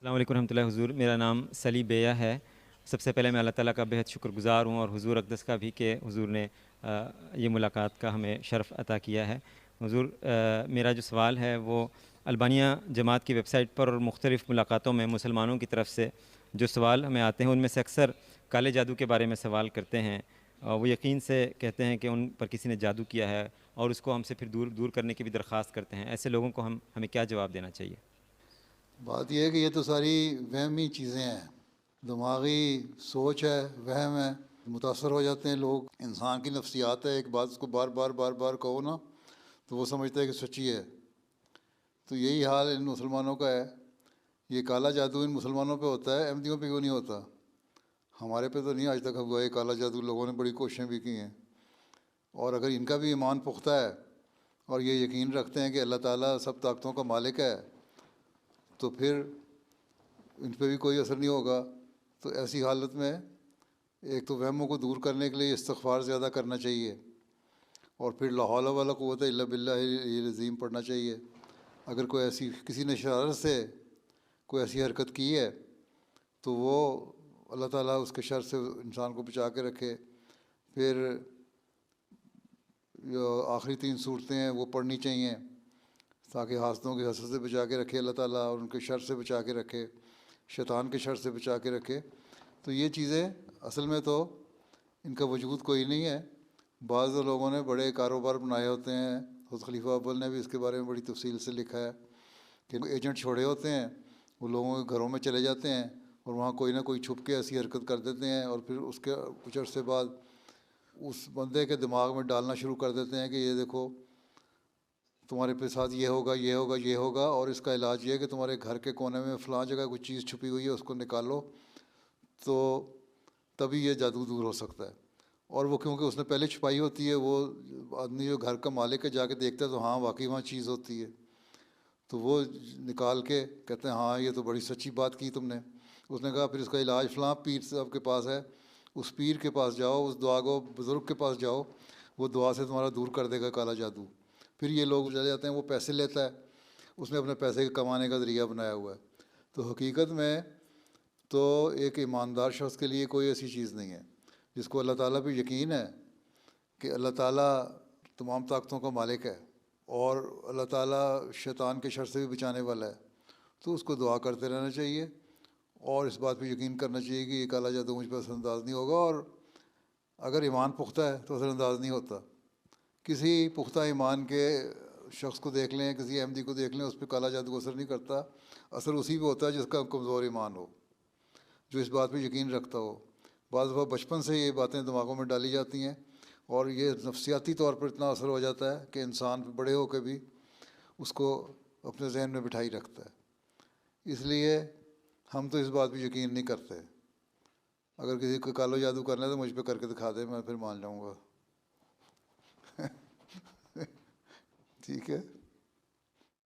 السلام علیکم ورحمۃ اللہ حضور، میرا نام سلی بیہ ہے۔ سب سے پہلے میں اللہ تعالیٰ کا بہت شکر گزار ہوں، اور حضور اقدس کا بھی کہ حضور نے یہ ملاقات کا ہمیں شرف عطا کیا ہے۔ حضور، میرا جو سوال ہے وہ البانیہ جماعت کی ویب سائٹ پر اور مختلف ملاقاتوں میں مسلمانوں کی طرف سے جو سوال ہمیں آتے ہیں ان میں سے اکثر کالے جادو کے بارے میں سوال کرتے ہیں۔ وہ یقین سے کہتے ہیں کہ ان پر کسی نے جادو کیا ہے، اور اس کو ہم سے پھر دور کرنے کی بھی درخواست کرتے ہیں۔ ایسے لوگوں کو ہمیں کیا جواب دینا چاہیے؟ بات یہ ہے کہ یہ تو ساری وہمی چیزیں ہیں، دماغی سوچ ہے، وہم ہے، متاثر ہو جاتے ہیں لوگ۔ انسان کی نفسیات ہے، ایک بات اس کو بار بار بار بار کہو نا تو وہ سمجھتا ہے کہ سچی ہے۔ تو یہی حال ان مسلمانوں کا ہے۔ یہ کالا جادو ان مسلمانوں پہ ہوتا ہے، احمدیوں پہ کیوں نہیں ہوتا؟ ہمارے پہ تو نہیں آج تک ہوا ہے کالا جادو، لوگوں نے بڑی کوششیں بھی کی ہیں۔ اور اگر ان کا بھی ایمان پختہ ہے اور یہ یقین رکھتے ہیں کہ اللہ تعالیٰ سب طاقتوں کا مالک ہے، تو پھر ان پہ بھی کوئی اثر نہیں ہوگا۔ تو ایسی حالت میں ایک تو وہموں کو دور کرنے کے لیے استغفار زیادہ کرنا چاہیے، اور پھر لا حول ولا قوت الا باللہ العظیم پڑھنا چاہیے۔ اگر کوئی ایسی کسی نے شرارت سے کوئی ایسی حرکت کی ہے تو وہ اللہ تعالیٰ اس کے شر سے انسان کو بچا کے رکھے۔ پھر جو آخری 3 صورتیں ہیں وہ پڑھنی چاہیے تاکہ حاسدوں کی حسد سے بچا کے رکھے اللہ تعالیٰ، اور ان کے شر سے بچا کے رکھے، شیطان کے شر سے بچا کے رکھے۔ تو یہ چیزیں اصل میں تو ان کا وجود کوئی نہیں ہے۔ بعض لوگوں نے بڑے کاروبار بنائے ہوتے ہیں، حضرت خلیفہ اول نے بھی اس کے بارے میں بڑی تفصیل سے لکھا ہے کہ ایجنٹ چھوڑے ہوتے ہیں، وہ لوگوں کے گھروں میں چلے جاتے ہیں اور وہاں کوئی نہ کوئی چھپ کے ایسی حرکت کر دیتے ہیں، اور پھر اس کے کچھ عرصے بعد اس بندے کے دماغ میں ڈالنا شروع کر دیتے ہیں کہ یہ دیکھو تمہارے پہ ساتھ یہ ہوگا یہ ہوگا یہ ہوگا، اور اس کا علاج یہ ہے کہ تمہارے گھر کے کونے میں فلاں جگہ کوئی چیز چھپی ہوئی ہے، اس کو نکالو تو تبھی یہ جادو دور ہو سکتا ہے۔ اور وہ کیونکہ اس نے پہلے چھپائی ہوتی ہے، وہ آدمی جو گھر کا مالک ہے جا کے دیکھتا ہے تو ہاں واقعی وہاں چیز ہوتی ہے، تو وہ نکال کے کہتے ہیں ہاں یہ تو بڑی سچی بات کی تم نے۔ اس نے کہا پھر اس کا علاج فلاں پیر صاحب کے پاس ہے، اس پیر کے پاس جاؤ، اس دعا کو بزرگ کے پاس جاؤ، وہ دعا سے تمہارا دور کر دے گا کالا جادو۔ پھر یہ لوگ چلے جاتے ہیں، وہ پیسے لیتا ہے، اس نے اپنے پیسے کمانے کا ذریعہ بنایا ہوا ہے۔ تو حقیقت میں تو ایک ایماندار شخص کے لیے کوئی ایسی چیز نہیں ہے، جس کو اللہ تعالیٰ پہ یقین ہے کہ اللہ تعالیٰ تمام طاقتوں کا مالک ہے اور اللہ تعالیٰ شیطان کے شر سے بھی بچانے والا ہے، تو اس کو دعا کرتے رہنا چاہیے، اور اس بات پہ یقین کرنا چاہیے کہ یہ کالا جادو مجھ پہ اثر انداز نہیں ہوگا۔ اور اگر ایمان پختہ ہے تو اثر انداز نہیں ہوتا۔ کسی پختہ ایمان کے شخص کو دیکھ لیں، کسی احمدی کو دیکھ لیں، اس پہ کالا جادو اثر نہیں کرتا۔ اثر اسی پہ ہوتا ہے جس کا کمزور ایمان ہو، جو اس بات پہ یقین رکھتا ہو۔ بعض دفعہ بچپن سے یہ باتیں دماغوں میں ڈالی جاتی ہیں، اور یہ نفسیاتی طور پر اتنا اثر ہو جاتا ہے کہ انسان بڑے ہو کے بھی اس کو اپنے ذہن میں بٹھائی رکھتا ہے۔ اس لیے ہم تو اس بات پہ یقین نہیں کرتے۔ اگر کسی کو کالو جادو کرنا ہے تو مجھ پہ کر کے دکھا دے، میں پھر مان جاؤں گا۔ ٹھیک ہے۔